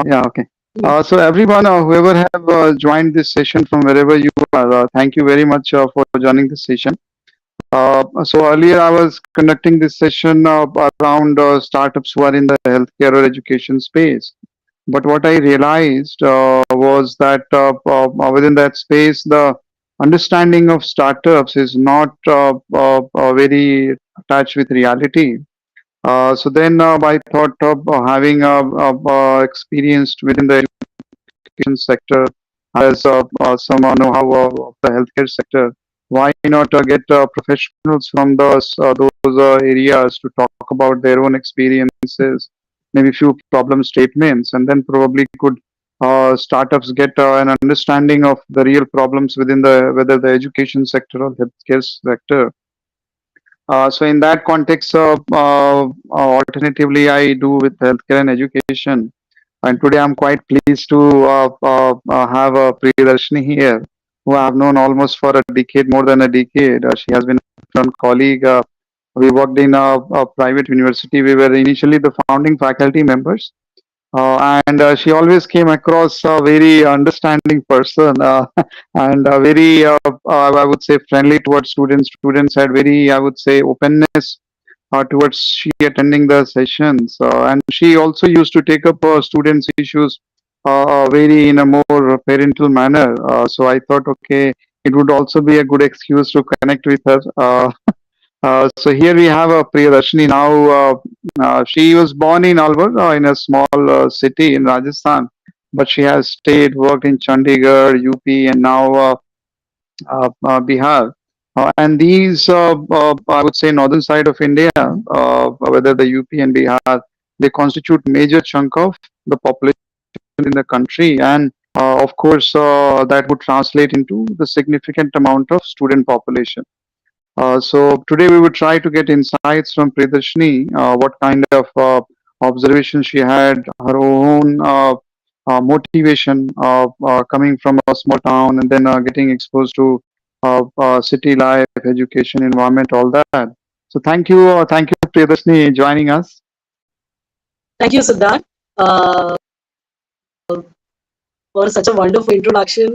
Yeah, okay. Yeah. So everyone, whoever have joined this session from wherever you are, thank you very much for joining this session. So earlier I was conducting this session around startups who are in the healthcare or education space. But what I realized was that within that space, the understanding of startups is not very attached with reality. So then I thought of having experienced within the education sector as some know-how of the healthcare sector. Why not get professionals from those areas to talk about their own experiences, maybe few problem statements, and then probably could startups get an understanding of the real problems within the whether the education sector or healthcare sector. So in that context, alternatively, I do with healthcare and education. And today I'm quite pleased to have Priyadarshini here, who I have known almost for a decade, more than a decade. She has been a colleague. We worked in a private university. We were initially the founding faculty members. And she always came across a very understanding person and very, I would say, friendly towards students. Students had very, I would say, openness towards she attending the sessions, and she also used to take up students' issues very in a more parental manner. So I thought, okay, it would also be a good excuse to connect with her. So here we have Priyadarshini. Now she was born in Alwar, in a small city in Rajasthan, but she has stayed, worked in Chandigarh, UP, and now Bihar. And these, I would say, northern side of India, whether the UP and Bihar, they constitute major chunk of the population in the country, and of course, that would translate into the significant amount of student population. So today we would try to get insights from Priyadarshini, what kind of observation she had, her own motivation coming from a small town and then getting exposed to city life, education, environment, all that. So thank you, Priyadarshini, joining us. Thank you, Siddharth, uh, for such a wonderful introduction.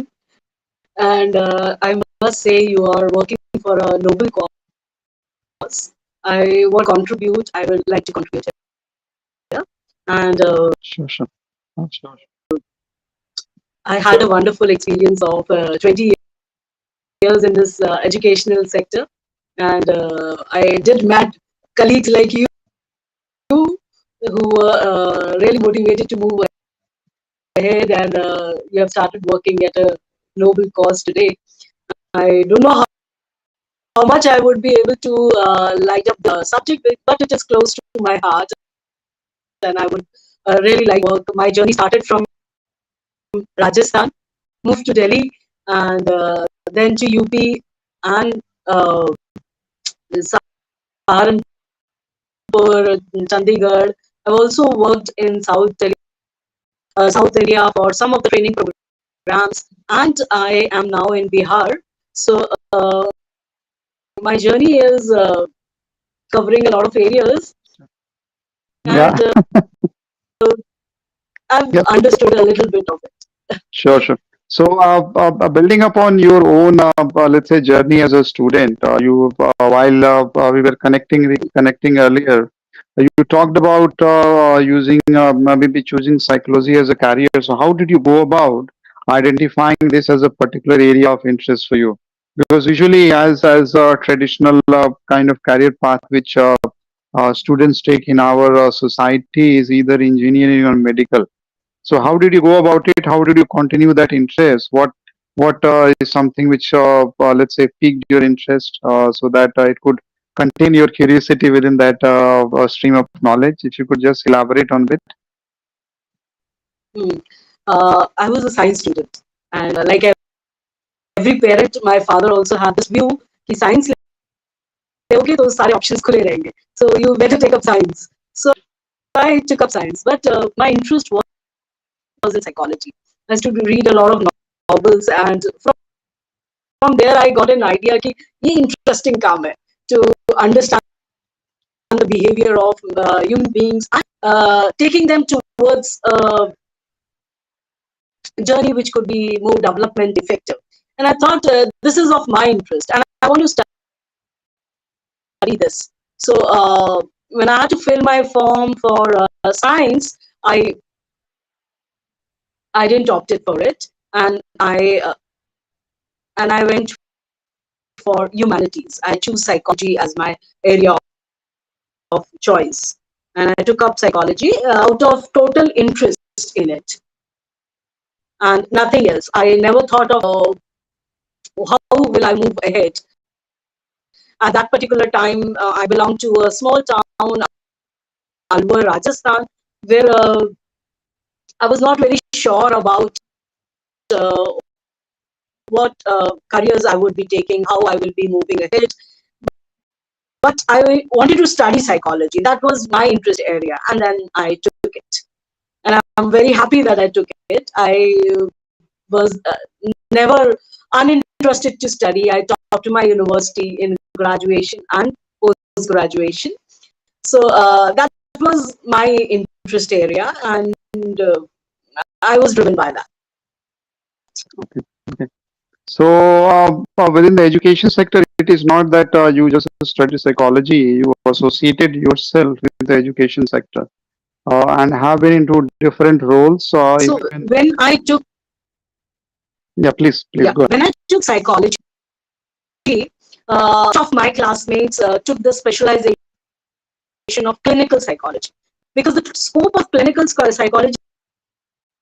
And I must say, you are working for a noble cause. I will contribute. I would like to contribute here. And Sure, sure. Sure. I had a wonderful experience of 20 years in this educational sector. And I did met colleagues like you who were really motivated to move ahead, and you have started working at a noble cause today. I don't know how much I would be able to light up the subject, but it is close to my heart, and I would really like work. My journey started from Rajasthan, moved to Delhi, and then to UP and Saharanpur, Chandigarh. I've also worked in South India for some of the training programs, and I am now in Bihar. So my journey is covering a lot of areas, Yeah. and I've Yep. understood a little bit of it. Sure, sure. So, building upon your own, let's say, journey as a student, while we were connecting earlier, you talked about using maybe choosing psychology as a career. So, how did you go about identifying this as a particular area of interest for you? Because usually, as a traditional kind of career path which students take in our society is either engineering or medical. So how did you go about it? How did you continue that interest? What is something which let's say piqued your interest so that it could contain your curiosity within that stream of knowledge? If you could just elaborate on it. Hmm. I was a science student, and like every parent, my father also had this view कि science okay तो सारे options खुले रहेंगे. So you better take up science. So I took up science, but my interest was in psychology. I used to read a lot of novels, and from there I got an idea कि ये interesting काम है to understand the behavior of human beings, and taking them towards journey which could be more development effective. And I thought this is of my interest, and I want to study this. So when I had to fill my form for science, I didn't opt it for it, and I went for humanities. I choose psychology as my area of choice, and I took up psychology out of total interest in it and nothing else. I never thought of how will I move ahead. At that particular time, I belonged to a small town, Alwar, Rajasthan, where I was not very sure about uh, what careers I would be taking, how I will be moving ahead. But I wanted to study psychology. That was my interest area, and then I took it. And I'm very happy that I took it. I was never uninterested to study. I talked to my university in graduation and post graduation. So that was my interest area, and I was driven by that. Okay. Okay. So, within the education sector, it is not that you just study psychology, you associated yourself with the education sector and have been into different roles. So Even, when I took yeah, please go ahead. when I took psychology, of my classmates took the specialization of clinical psychology, because the scope of clinical psychology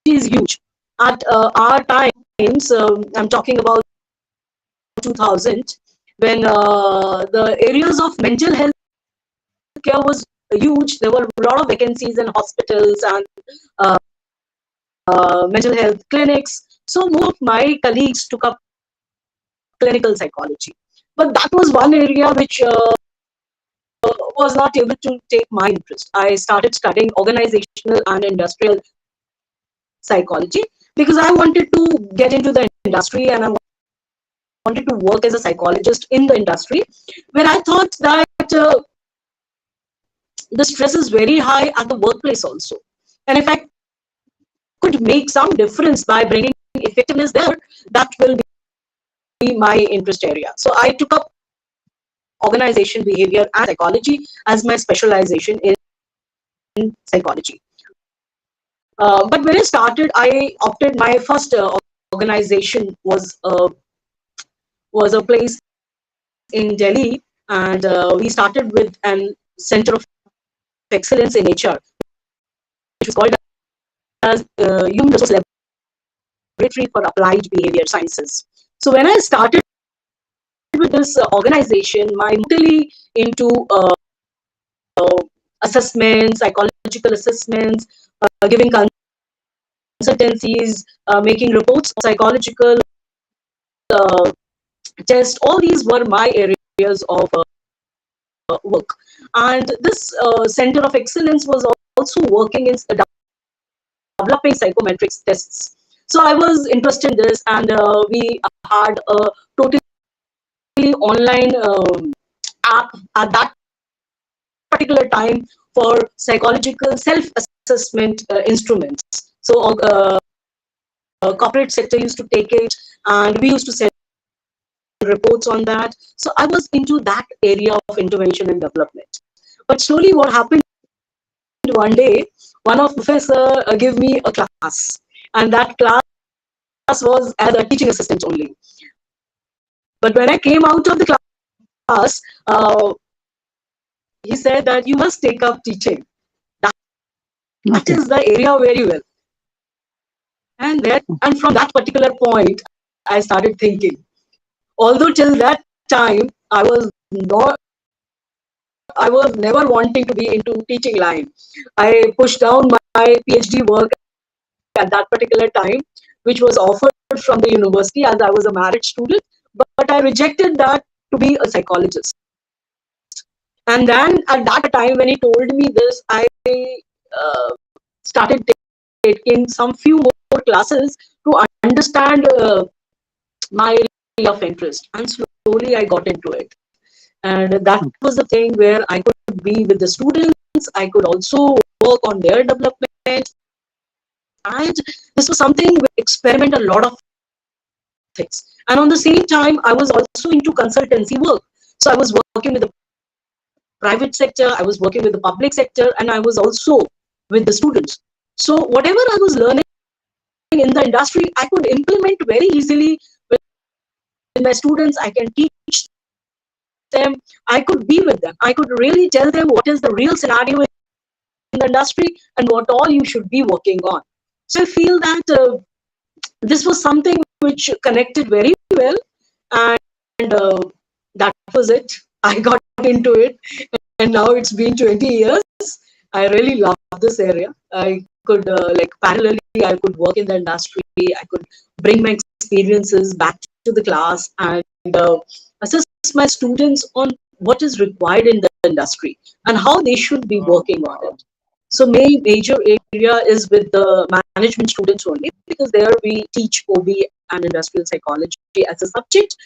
is huge. At our times, I'm talking about 2000, when the areas of mental health care was huge. There were a lot of vacancies in hospitals and uh, mental health clinics. So more of my colleagues took up clinical psychology. But that was one area which was not able to take my interest. I started studying organizational and industrial psychology because I wanted to get into the industry, and I wanted to work as a psychologist in the industry, where I thought that the stress is very high at the workplace also. And if I could make some difference by bringing effectiveness there, that will be my interest area. So I took up organization, behavior, and psychology as my specialization in psychology. But when I started, I opted. My first organization was a place in Delhi, and we started with an center of excellence in HR, which was called as Human Resource Laboratory for Applied Behavior Sciences. So when I started with this organization, my totally into assessments, psychological assessments, giving consultancies, making reports, psychological uh, tests. All these were my areas of work. And this center of excellence was also working in developing psychometrics tests. So I was interested in this, and we had a totally online app at that particular time for psychological self-assessment instruments. So corporate sector used to take it, and we used to send reports on that. So I was into that area of intervention and development. But slowly, what happened one day, one of professor gave me a class, and that class was as a teaching assistant only. But when I came out of the class, he said that you must take up teaching. That Okay. is the area where you will. And from that particular point, I started thinking. Although till that time, not I was never wanting to be into teaching line. I pushed down my PhD work at that particular time, which was offered from the university as I was a married student, but I rejected that to be a psychologist. And then at that time, when he told me this, I uh, started taking some few more classes to understand my area of interest, and slowly I got into it. And that was the thing where I could be with the students. I could also work on their development, and this was something we experiment a lot of things. And on the same time, I was also into consultancy work. So I was working with the private sector, I was working with the public sector, and I was also with the students. So whatever I was learning in the industry, I could implement very easily with my students. I can teach them. I could be with them. I could really tell them what is the real scenario in the industry and what all you should be working on. So I feel that this was something which connected very well, and that was it. I got into it, and now it's been 20 years. I really love this area. I could parallelly I could work in the industry. I could bring my experiences back to the class and assist my students on what is required in the industry and how they should be working on it. So major area is with the management students only, because there we teach OB and industrial psychology as a subject.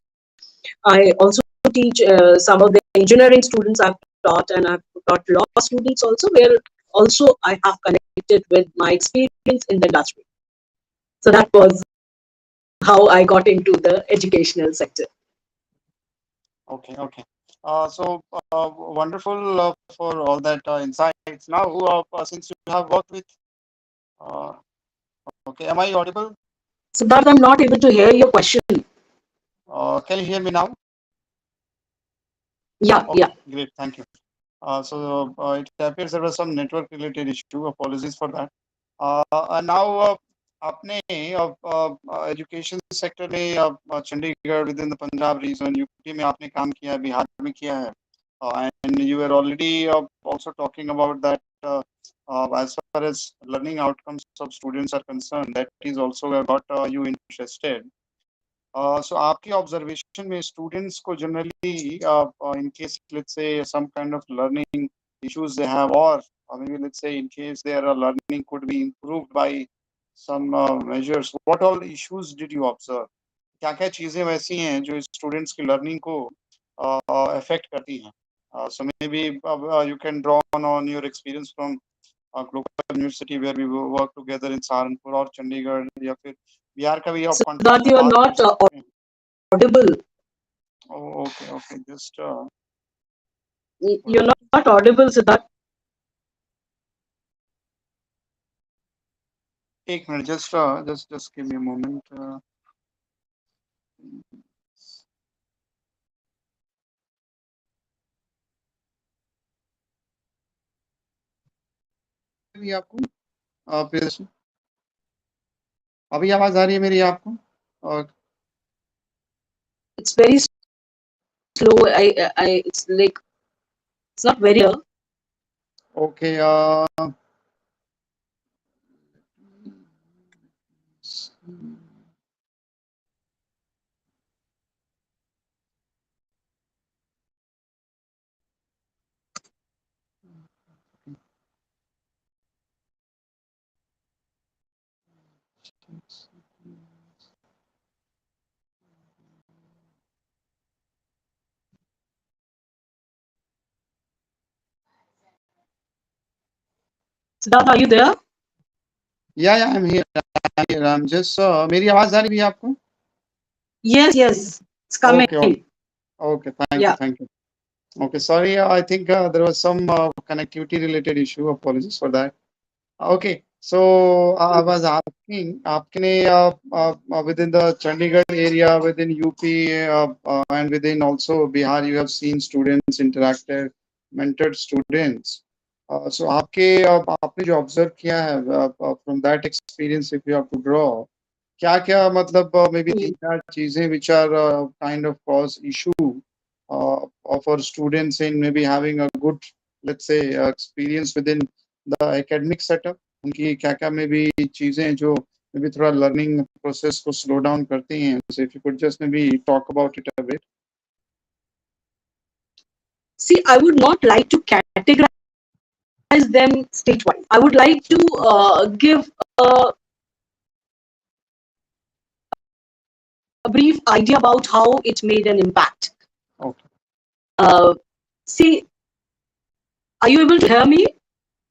I also teach some of the engineering students I've taught, and I've taught law students also, where also I have connected with my experience in the industry. So that was how I got into the educational sector. Okay, okay. Wonderful for all that insights. Now, since you have worked with, uh, okay, am I audible? Siddharth, I'm not able to hear your question. Can you hear me now? Yeah, Okay, yeah. great. Thank you. It appears there was some network related issue. Apologies for that. And now आपने education sector में Chandigarh within the Punjab region UP में आपने काम किया है बिहार में किया है and you were already also talking about that as far as learning outcomes of students are concerned that is also got you interested. So आपकी observation में students को generally in case let's say some kind of learning issues they have or maybe let's say in case their learning could be improved by some measures, what all issues did you observe? क्या क्या चीजें वैसी हैं जो students की learning को affect करती हैं? So maybe you can draw on your experience from global university where we work together in Saharanpur और चंडीगढ़ या फिर बिहार का भी आप context Siddharth, you are बात कर not सकते हैं. audible. Oh, okay, okay. Just You're not audible, Siddharth. एक minute. Just give me a moment. अभी आपको प्रियदर्शनी अभी आवाज आ रही है मेरी आपको? और It's very slow. It's like it's not very clear. okay. Siddharth, are you there? Yeah, I'm here. I'm just मेरी आवाज आ रही है आपको? Yes, yes. It's coming. Okay, okay. Okay, thank you, Yeah. thank you. Okay, sorry, I think there was some connectivity related issue. Apologies for that. Okay, so I was asking, आपने within the Chandigarh area, within UP, and within also Bihar, you have seen students interacted, mentored students. So आपने जो observe किया है from that experience, if you have to draw, क्या मतलब maybe तीन चार चीजें which are kind of cause issue for students in maybe having a good, let's say, experience within the academic setup. उनकी क्या में भी चीजें हैं जो maybe थोड़ा learning process को slow down करती हैं. So if you could just maybe talk about it a bit. See, I would not like to categorize them stage-wise. I would like to give a brief idea about how it made an impact. Okay. See, are you able to hear me?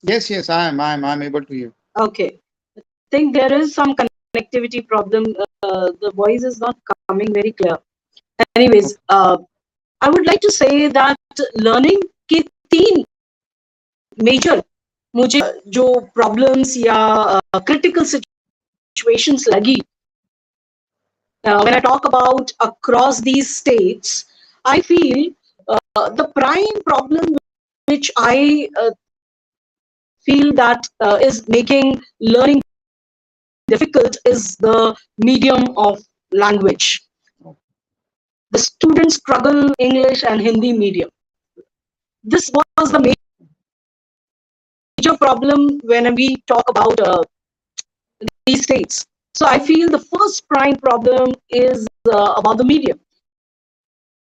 Yes, I'm able to hear. Okay. I think there is some connectivity problem. The voice is not coming very clear. Anyways, I would like to say that learning के तीन major मुझे जो problems या critical situations लगी when I talk about across these states, I feel the prime problem which I feel that is making learning difficult is the medium of language. The students struggle English and Hindi medium. This was the major problem when we talk about these states. So I feel the first prime problem is about the medium.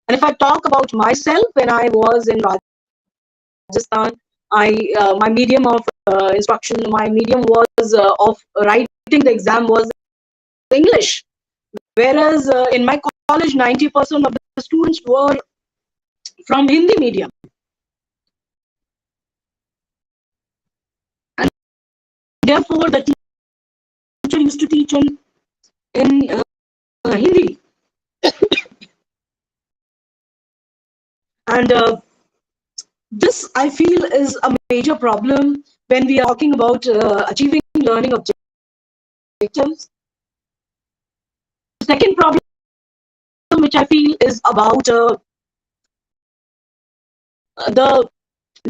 And if I talk about myself, when I was in Rajasthan, my medium of instruction, my medium was of writing the exam was English. Whereas in my college, 90% of the students were from Hindi medium. And therefore, the teacher used to teach in Hindi. And this, I feel, is a major problem when we are talking about achieving learning objectives. The second problem, which I feel, is about the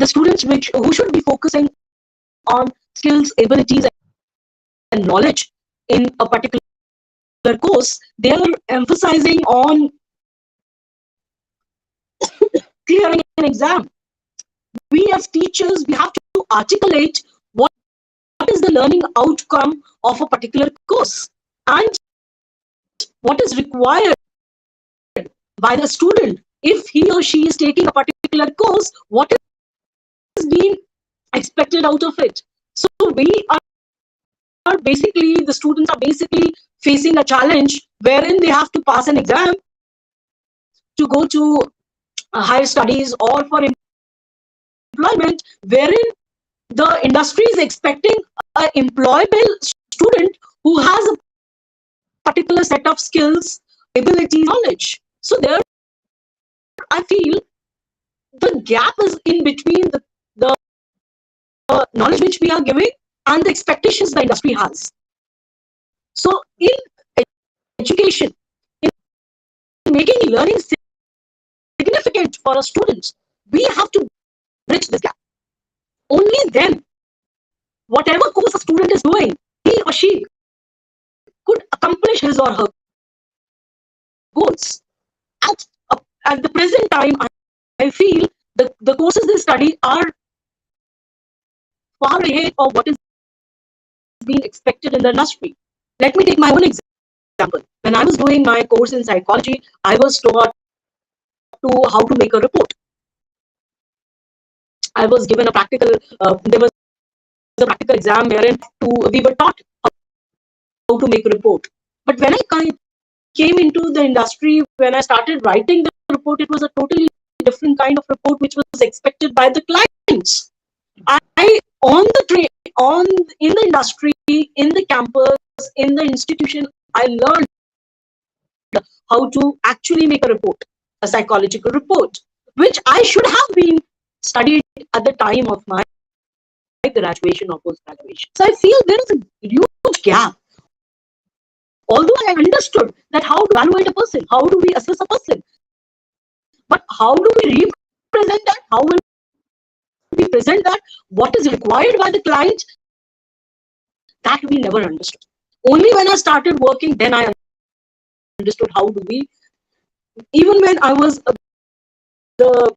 students who should be focusing on skills, abilities, and knowledge in a particular course. They are emphasizing on clearing an exam. We as teachers, we have to articulate what is the learning outcome of a particular course and what is required by the student. If he or she is taking a particular course, what is being expected out of it? So we are basically, the students are basically facing a challenge wherein they have to pass an exam to go to higher studies or for employment, wherein the industry is expecting an employable student who has a particular set of skills, abilities, knowledge. So there, I feel the gap is in between the knowledge which we are giving and the expectations the industry has. So in education, in making learning significant for our students, we have to bridge this gap. Only then, whatever course a student is doing, he or she could accomplish his or her goals. At the present time, I feel the courses they study are far ahead of what is being expected in the industry. Let me take my own example. When I was doing my course in psychology, I was taught to how to make a report. I was given a practical, there was a practical exam wherein we were taught how to make a report. But when I came into the industry, when I started writing the report, it was a totally different kind of report which was expected by the clients. In the industry, in the campus, in the institution, I learned how to actually make a report, a psychological report, which I should have been studied at the time of my graduation or post-graduation. So I feel there is a huge gap. Although I understood that how to evaluate a person, how do we assess a person, but how do we represent that? How will we present that? What is required by the client? That we never understood. Only when I started working, then I understood how do we. Even when I was the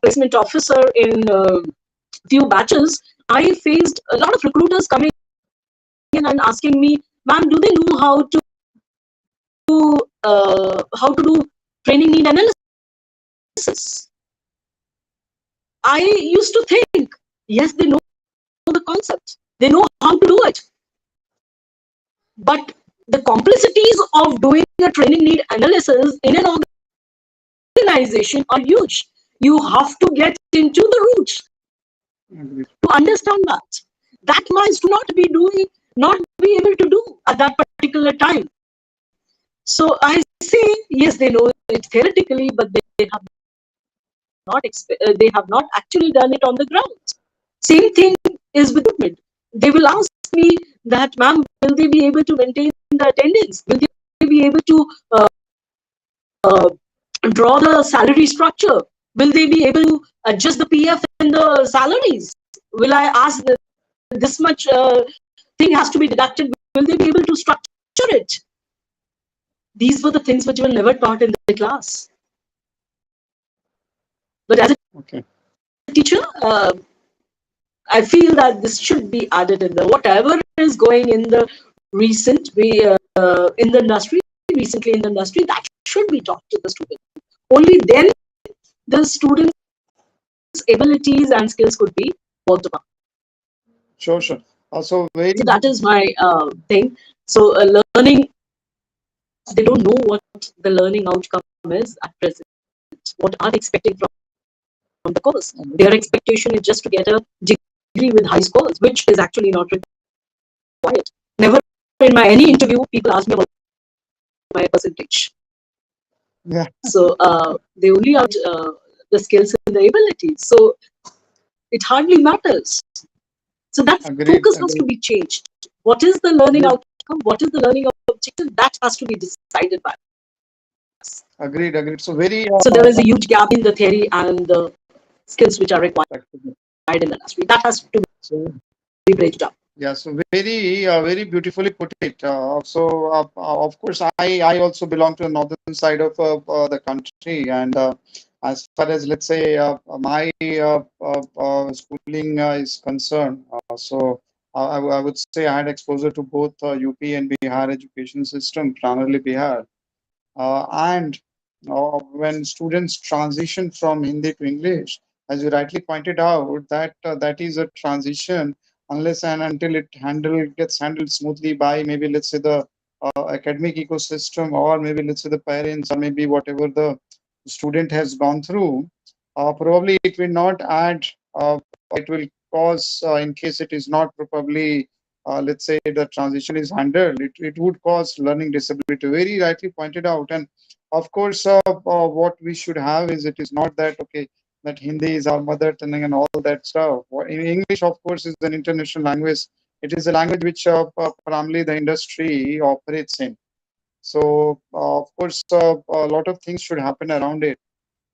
placement officer in few batches, I faced a lot of recruiters coming in and asking me, "Ma'am, do they know how to do training need analysis?" I used to think, yes, they know the concept, they know how to do it, but the complexities of doing a training need analysis in an organization are huge. You have to get into the roots to understand that. That might not be able to do at at that particular time. So I say, yes, they know it theoretically, but they have not actually done it on the ground. Same thing is with recruitment. They will ask me that, ma'am, will they be able to maintain the attendance? Will they be able to uh, draw the salary structure? Will they be able to adjust the PF and the salaries? Will I ask that this much thing has to be deducted? Will they be able to structure it? These were the things which were never taught in the class. But as a Okay. teacher, I feel that this should be added in the whatever is going in the recent in the industry, recently in the industry, that should be taught to the student. Only then the students' abilities and skills could be worked upon. Sure, sure. Also, very So that is my thing. So learning, they don't know what the learning outcome is at present. What are they expecting from the course? Their expectation is just to get a degree with high scores, which is actually not required. Never in my any interview people ask me about my percentage. yeah, So they only out the skills and the abilities. So it hardly matters. So that agreed, focus has to agreed, be changed. What is the learning agreed, outcome? What is the learning objective? That has to be decided by us. agreed, agreed. So very So there is a huge gap in the theory and the skills which are required practical. in the industry. That has to So be bridged up. yeah, so very beautifully put it. Of course, I also belong to the northern side of the country, and as far as let's say my schooling is concerned, I would say I had exposure to both UP and Bihar education system, primarily Bihar. And when students transition from Hindi to English, as you rightly pointed out, that is a transition unless and until gets handled smoothly by maybe let's say the academic ecosystem, or maybe let's say the parents, or maybe whatever the student has gone through. Probably it will not add. It will cause, in case it is not probably let's say the transition is handled, it would cause learning disability. Very rightly pointed out. And of course, what we should have is, it is not that, okay, that Hindi is our mother tongue and all that stuff. In English, of course, is an international language. It is a language which primarily the industry operates in. So, of course, a lot of things should happen around it.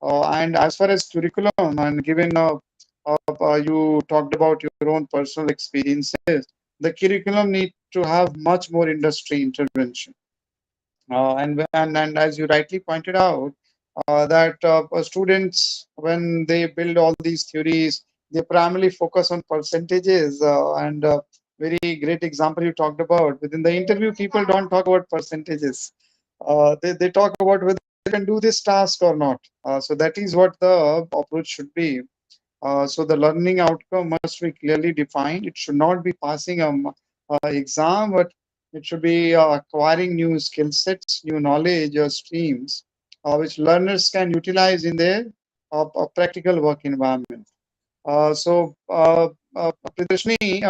And as far as curriculum, and given you talked about your own personal experiences, the curriculum need to have much more industry intervention. And as you rightly pointed out, that students, when they build all these theories, they primarily focus on percentages. And very great example you talked about. Within the interview, people don't talk about percentages. They talk about whether they can do this task or not. So that is what the approach should be. So the learning outcome must be clearly defined. It should not be passing a exam, but it should be acquiring new skill sets, new knowledge or streams, which learners can utilize in their practical work environment. Priyadarshini,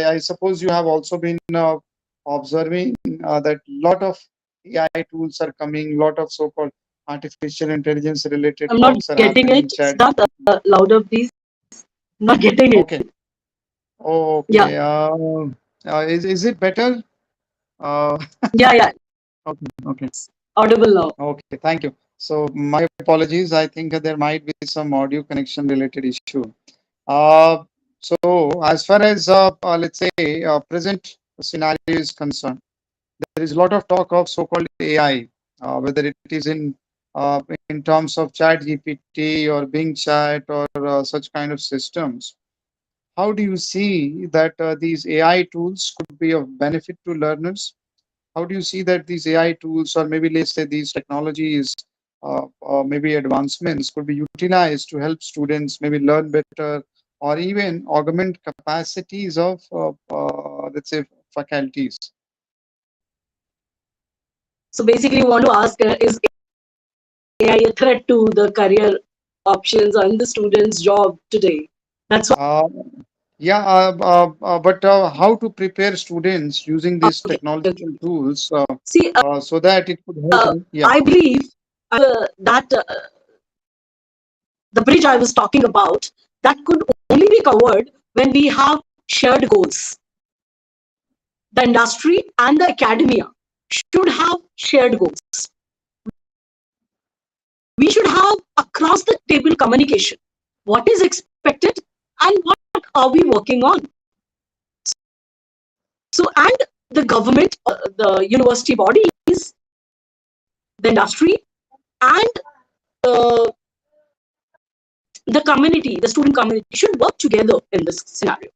I suppose you have also been observing that lot of AI tools are coming, lot of so-called artificial intelligence related I'm not talks are getting happening, it. chat. Start louder, please. Not getting it. Okay. Yeah, Okay. Is it better? Uh, yeah. okay. Okay. Audible now. Okay. Thank you. So my apologies. I think there might be some audio connection related issue. Uh, so as far as let's say present scenario is concerned, there is a lot of talk of so-called AI, whether it is uh, in terms of Chat GPT or Bing Chat or such kind of systems. How do you see that these AI tools could be of benefit to learners? How do you see that these AI tools, or maybe let's say these technologies, maybe advancements, could be utilized to help students maybe learn better, or even augment capacities of, let's say, faculties? So basically, you want to ask, is AI a threat to the career options and the students' job today? That's Uh, what. Yeah, but how to prepare students using these Okay, okay. technological tools See, so that it could help them? Yeah. I believe that the bridge I was talking about, that could only be covered when we have shared goals. The industry and the academia should have shared goals. We should have across the table communication. What is expected and what are we working on? So, and the government, the university bodies, the industry, and uh, the community, the student community should work together in this scenario.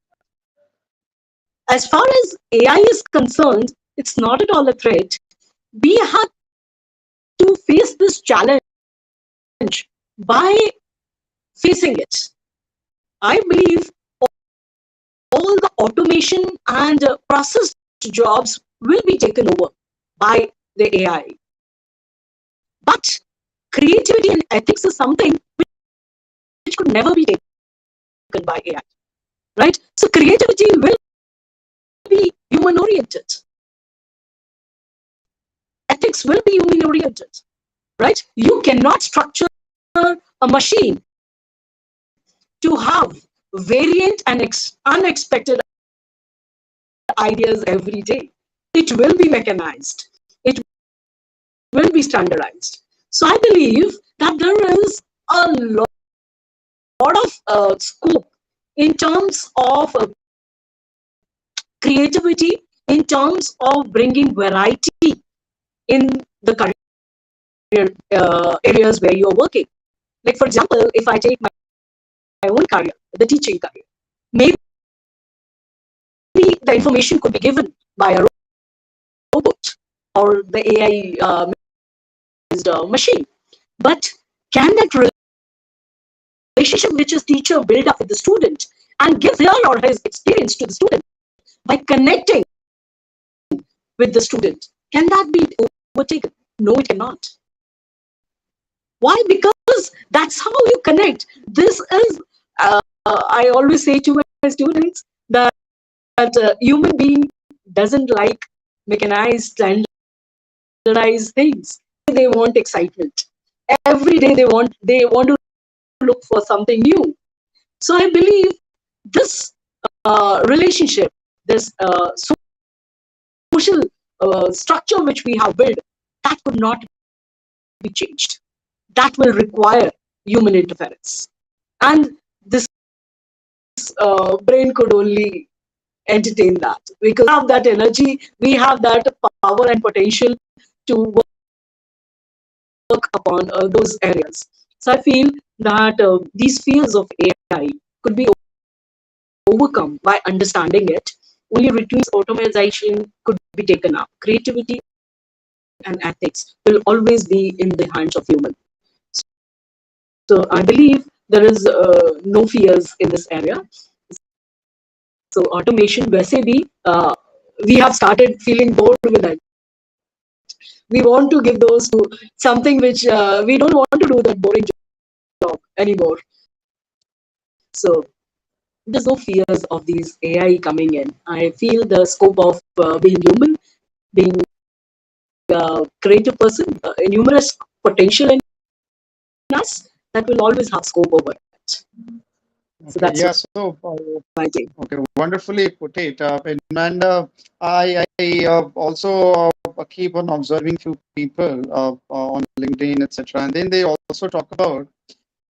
As far as AI is concerned, it's not at all a threat. We have to face this challenge by facing it. I believe all the automation and process jobs will be taken over by the AI. But creativity and ethics is something which could never be taken by AI, right? So creativity will be human oriented. Ethics will be human oriented, right? You cannot structure a machine to have variant and unexpected ideas every day. It will be mechanized. It will be standardized. So I believe that there is a lot of scope in terms of creativity, in terms of bringing variety in the career areas where you're working. Like, for example, if I take my own career, the teaching career, maybe the information could be given by a robot or the AI machine. But can that relationship which is teacher build up with the student and give their or his experience to the student by connecting with the student, can that be overtaken? No, it cannot. Why? Because that's how you connect. This is, I always say to my students that human being doesn't like mechanized, standardized things. They want excitement. Every day they want to look for something new. So I believe this relationship, this social structure which we have built, that could not be changed. That will require human interference. And this brain could only entertain that because we have that energy, we have that power and potential to work upon those areas. So I feel that these fields of AI could be overcome by understanding it. Only routines automation could be taken up. Creativity and ethics will always be in the hands of human. So I believe there is no fears in this area. So automation, वैसे भी we have started feeling bored with it. We want to give those to something which we don't want to do that boring job anymore. So there's no fears of these AI coming in. I feel the scope of being human, being a creative person, numerous potential in us that will always have scope over it. So Okay. that's Yeah. So, my take. okay, wonderfully put it. And I also keep on observing few people on LinkedIn, etc. And then they also talk about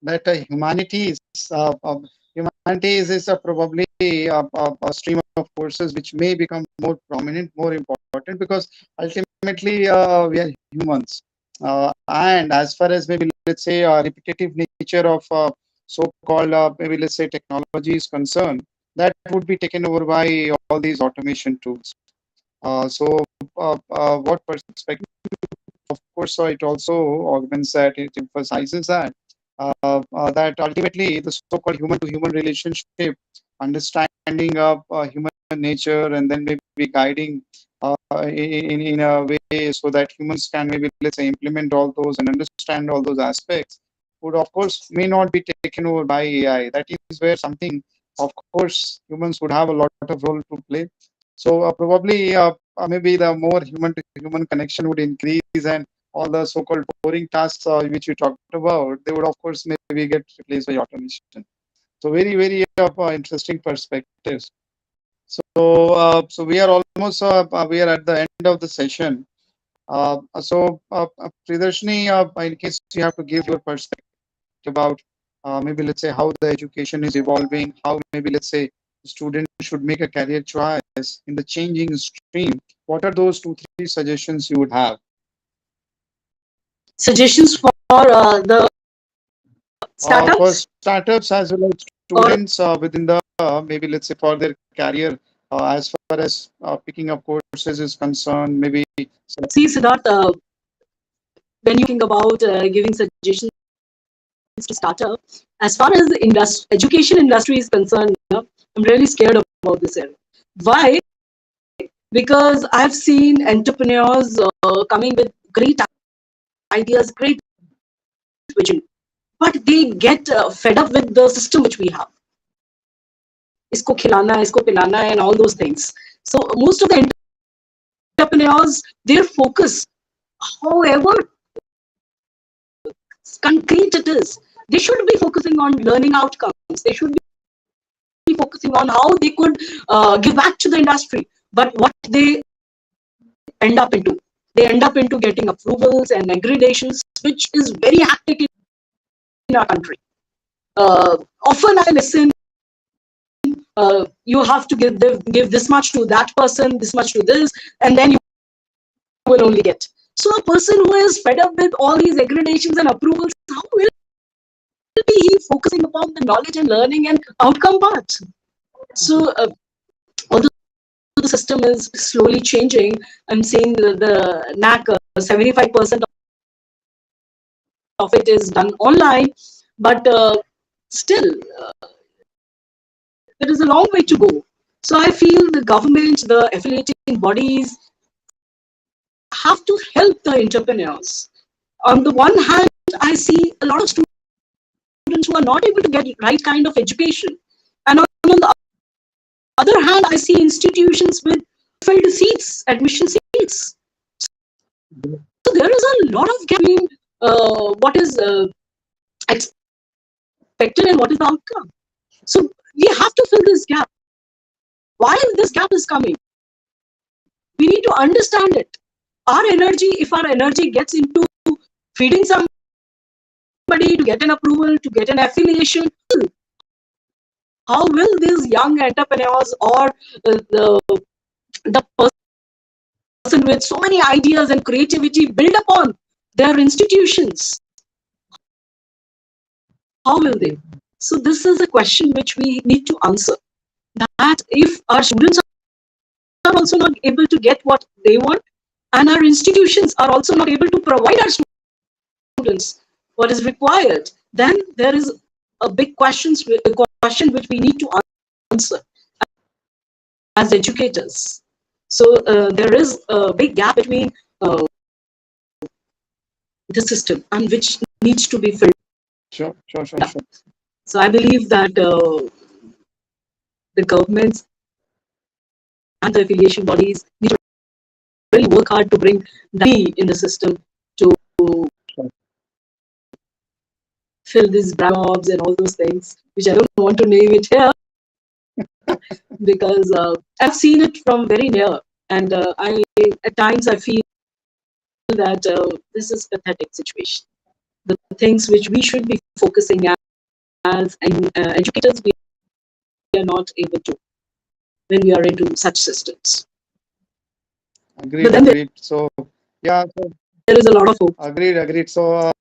that humanities is probably a stream of forces which may become more prominent, more important because ultimately we are humans. And as far as maybe let's say repetitive nature of so-called maybe let's say technology is concerned, that would be taken over by all these automation tools. So what perspective? Of course, it also augments that. It emphasizes that ultimately the so-called human-to-human relationship, understanding of human nature, and then maybe guiding in a way so that humans can maybe let's say implement all those and understand all those aspects would of course may not be taken over by AI. That is where something of course, humans would have a lot of role to play. So probably maybe the more human to human connection would increase, and all the so-called boring tasks which you talked about, they would of course maybe get replaced by automation. So very interesting perspectives. So we are almost we are at the end of the session. Priyadarshini, in case you have to give your perspective about maybe let's say how the education is evolving, how maybe let's say students should make a career choice in the changing stream. What are those two, three suggestions you would have? Suggestions for the For startups startups as well as or students within the maybe let's say for their career as far as picking up courses is concerned, maybe. see Siddharth, when you think about giving suggestions to startup, as far as the education industry is concerned, I'm really scared about this area. Why? Because I've seen entrepreneurs coming with great ideas, great vision, but they get fed up with the system which we have. Isko khilana, isko pilana, and all those things. So most of the entrepreneurs, their focus, however concrete it is, they should be focusing on learning outcomes. They should be focusing on how they could give back to the industry. But what they end up into, they end up into getting approvals and accreditations, which is very hectic in our country. Often I listen, you have to give this much to that person, this much to this, and then you will only get. So a person who is fed up with all these accreditations and approvals, how will be he focusing upon the knowledge and learning and outcome part? So although the system is slowly changing, I'm saying the NAC 75% of it is done online, but still there is a long way to go. So I feel the government, the affiliating bodies have to help the entrepreneurs. On the one hand, I see a lot of students who are not able to get right kind of education, and on the other hand, I see institutions with filled seats, admission seats. So there is a lot of gap between what is expected and what is the outcome. So we have to fill this gap. While this gap is coming, we need to understand it. Our energy, if our energy gets into feeding somebody to get an approval, to get an affiliation, how will these young entrepreneurs or the person with so many ideas and creativity build upon their institutions? How will they? So this is a question which we need to answer. That if our students are also not able to get what they want, and our institutions are also not able to provide our students what is required, then there is a big question which we need to answer as educators. So there is a big gap between the system and which needs to be filled up. Sure. So I believe that the governments and the affiliation bodies need to really work hard to bring the in the system to fill these jobs and all those things, which I don't want to name it here because I've seen it from very near, and I at times I feel that this is a pathetic situation. The things which we should be focusing at as educators, we are not able to when we are into such systems. But then Agreed. So yeah, so there is a lot of hope. agreed. So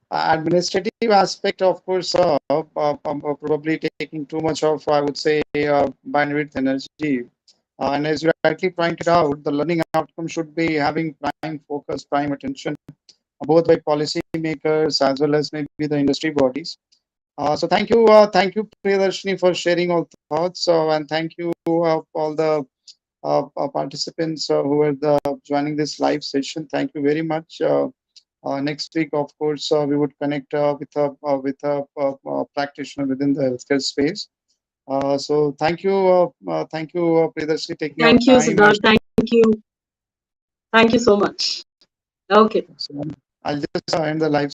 administrative aspect, of course, probably taking too much of, I would say, bandwidth energy. And as you rightly pointed out, the learning outcome should be having prime focus, prime attention, both by policy makers as well as maybe the industry bodies. So thank you, Priyadarshini, for sharing all thoughts, and thank you all the participants who are joining this live session. Thank you very much. Next week, of course, we would connect with a practitioner within the healthcare space. So thank you, Priyadarshini, taking out Thank you, time and Siddharth. Thank you. Thank you so much. Okay. so I'll just end the live